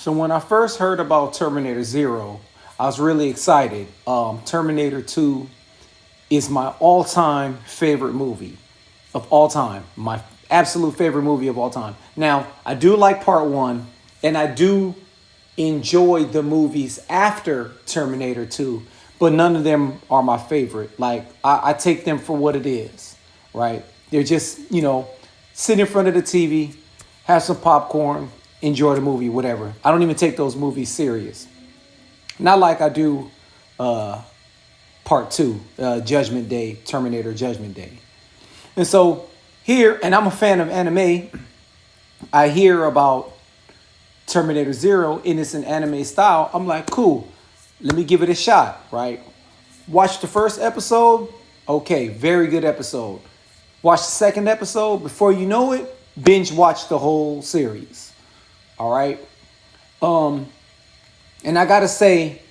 So when I first heard about Terminator Zero, I was really excited. Terminator Two is my all-time favorite movie of all time. My absolute favorite movie of all time. Now, I do like part one, and I do enjoy the movies after Terminator 2, but none of them are my favorite. Like, I take them for what it is, right? They're just, sit in front of the TV, have some popcorn, enjoy the movie, whatever. I don't even take those movies serious. Not like I do part two, Judgment Day, Terminator Judgment Day. And so here, and I'm a fan of anime, I hear about Terminator Zero and it's an anime style. I'm like, cool, let me give it a shot, right? Watch the first episode. Okay, very good episode. Watch the second episode. Before you know it, binge watch the whole series. All right. And I gotta say,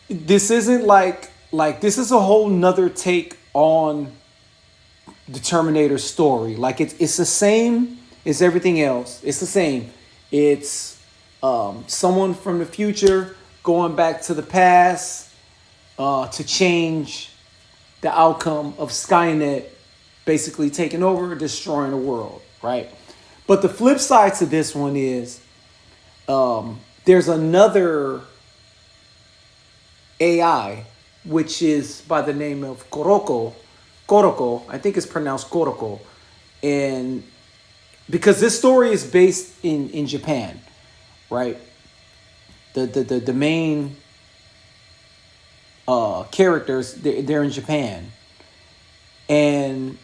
this isn't like this is a whole nother take on the Terminator story. Like it's the same as everything else. It's the same. It's someone from the future going back to the past to change the outcome of Skynet basically taking over, destroying the world, right? But the flip side to this one is there's another AI, which is by the name of Koroko, I think it's pronounced Koroko. And because this story is based in Japan, right? The main characters, they're in Japan. And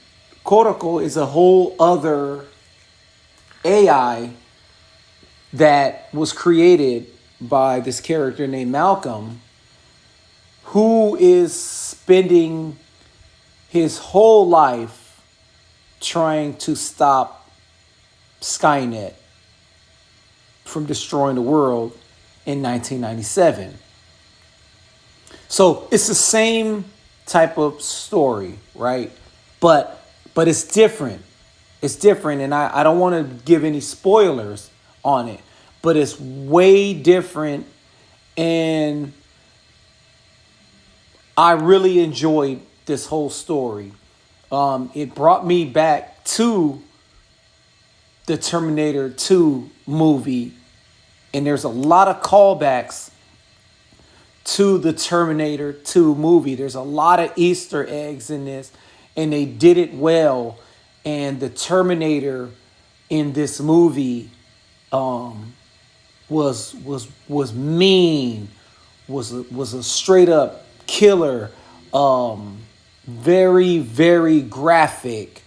Koroko is a whole other AI that was created by this character named Malcolm, who is spending his whole life trying to stop Skynet from destroying the world in 1997. So it's the same type of story, right? But it's different. It's different, and I don't want to give any spoilers on it, but it's way different, and I really enjoyed this whole story. It brought me back to the Terminator 2 movie, and there's a lot of callbacks to the Terminator 2 movie. There's a lot of Easter eggs in this, and they did it well. And the Terminator in this movie was mean, was a straight up killer, very, very graphic,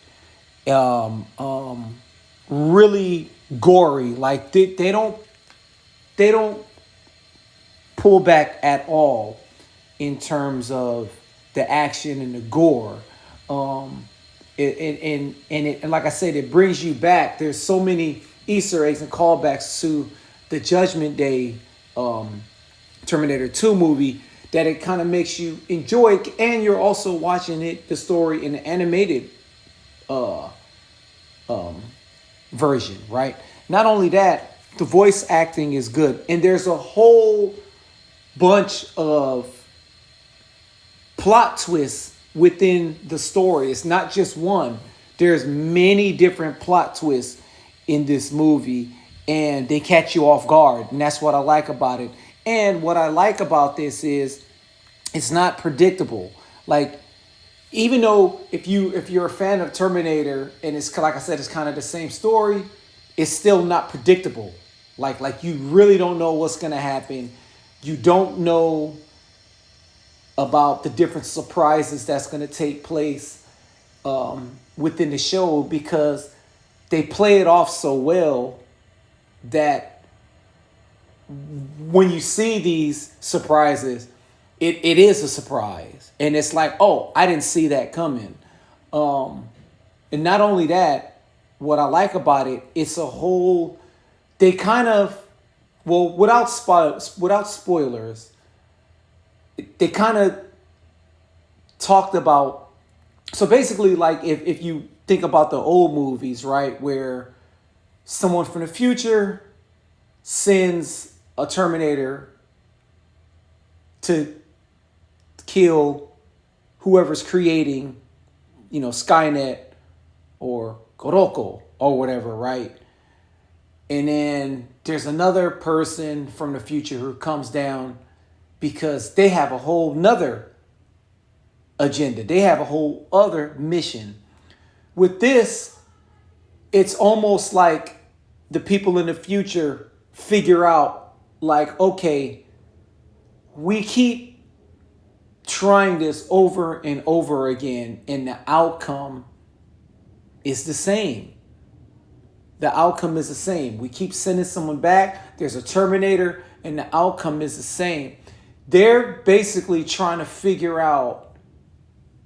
really gory. Like they don't pull back at all in terms of the action and the gore. And like I said, it brings you back. There's so many Easter eggs and callbacks to the Judgment Day Terminator 2 movie that it kind of makes you enjoy it, and you're also watching the story in the animated version, right? Not only that, the voice acting is good, and there's a whole bunch of plot twists within the story. It's not just one. There's many different plot twists in this movie, and they catch you off guard, and that's what I like about it. And what I like about this is it's not predictable. Like, even though if you're a fan of Terminator and it's like I said, it's kind of the same story, it's still not predictable. Like you really don't know what's gonna happen. You don't know about the different surprises that's gonna take place within the show, because they play it off so well that when you see these surprises, it is a surprise. And it's like, oh, I didn't see that coming. And not only that, what I like about it, it's a whole, they kind of, well, without spoilers, they kind of talked about, so basically, like, if you think about the old movies, right, where someone from the future sends a Terminator to kill whoever's creating, Skynet or Kuroko or whatever, right? And then there's another person from the future who comes down because they have a whole nother agenda. They have a whole other mission. With this, it's almost like the people in the future figure out, like, okay, we keep trying this over and over again, and the outcome is the same. The outcome is the same. We keep sending someone back. There's a Terminator, and the outcome is the same. They're basically trying to figure out,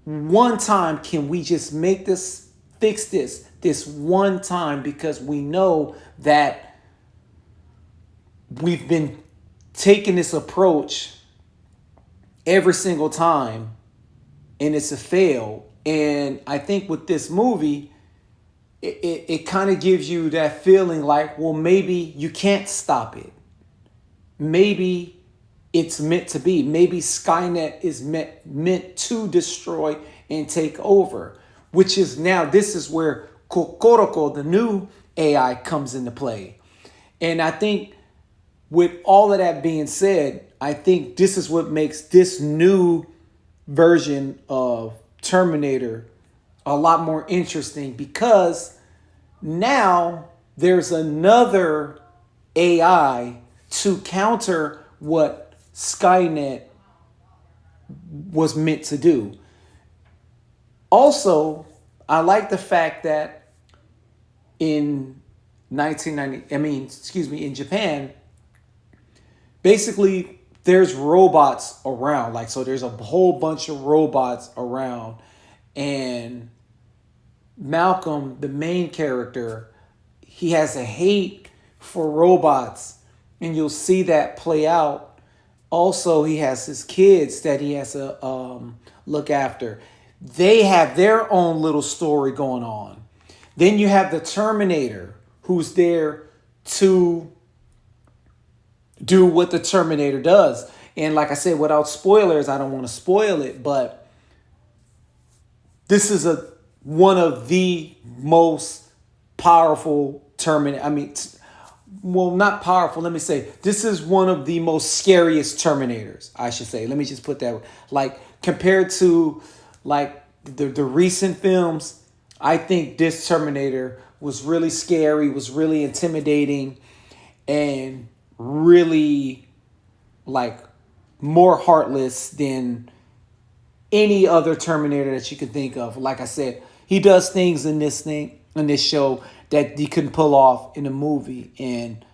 one time, can we just make this, fix this one time? Because we know that we've been taking this approach every single time, and it's a fail. And I think with this movie, it kind of gives you that feeling like, well, maybe you can't stop it. Maybe it's meant to be. Maybe Skynet is meant to destroy and take over, which is now, this is where Kokoroko, the new AI, comes into play. And I think with all of that being said, I think this is what makes this new version of Terminator a lot more interesting, because now there's another AI to counter what Skynet was meant to do. Also, I like the fact that in in Japan, basically there's robots around. Like, so there's a whole bunch of robots around, and Malcolm, the main character, he has a hate for robots, and you'll see that play out. Also, he has his kids that he has to look after. They have their own little story going on. Then you have the Terminator, who's there to do what the Terminator does. And like I said, without spoilers, I don't want to spoil it, but this is one of the most powerful Terminator. Not powerful. Let me say, this is one of the most scariest Terminators, I should say. Let me just put that, like, compared to like the recent films, I think this Terminator was really scary, was really intimidating, and really, like, more heartless than any other Terminator that you could think of. Like I said, he does things in this show that he couldn't pull off in a movie. And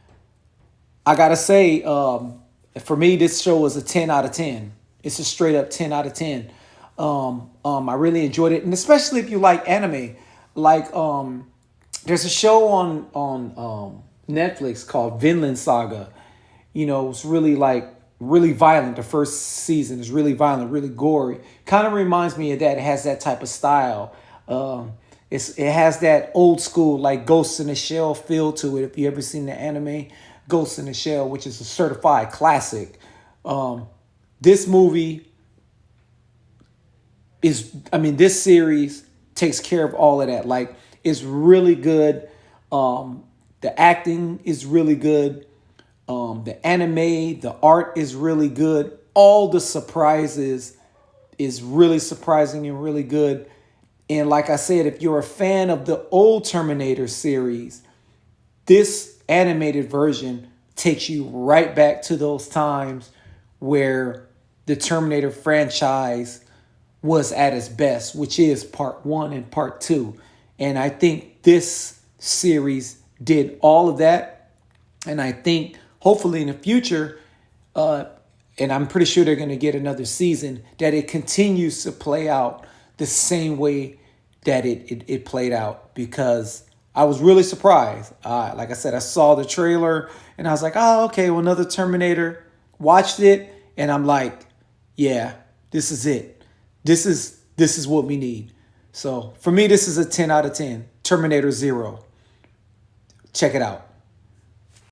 I gotta say, for me, this show was a 10 out of 10. It's a straight up 10 out of 10. I really enjoyed it, and especially if you like anime. Like, there's a show on Netflix called Vinland Saga. It's really violent. The first season is really violent, really gory. Kind of reminds me of that. It has that type of style. It has that old school, like, Ghost in the Shell feel to it. If you ever seen the anime Ghost in the Shell, which is a certified classic. This movie this series takes care of all of that. Like, it's really good. The acting is really good. The anime, the art is really good. All the surprises is really surprising and really good. And like I said, if you're a fan of the old Terminator series, this animated version takes you right back to those times where the Terminator franchise was at its best, which is part 1 and part 2. And I think this series did all of that. And I think hopefully in the future, and I'm pretty sure they're going to get another season, that it continues to play out the same way that it played out, because I was really surprised. Like I said, I saw the trailer and I was like, oh, okay, well, another Terminator. Watched it and I'm like, yeah, this is it. This is what we need. So for me, this is a 10 out of 10. Terminator 0. Check it out.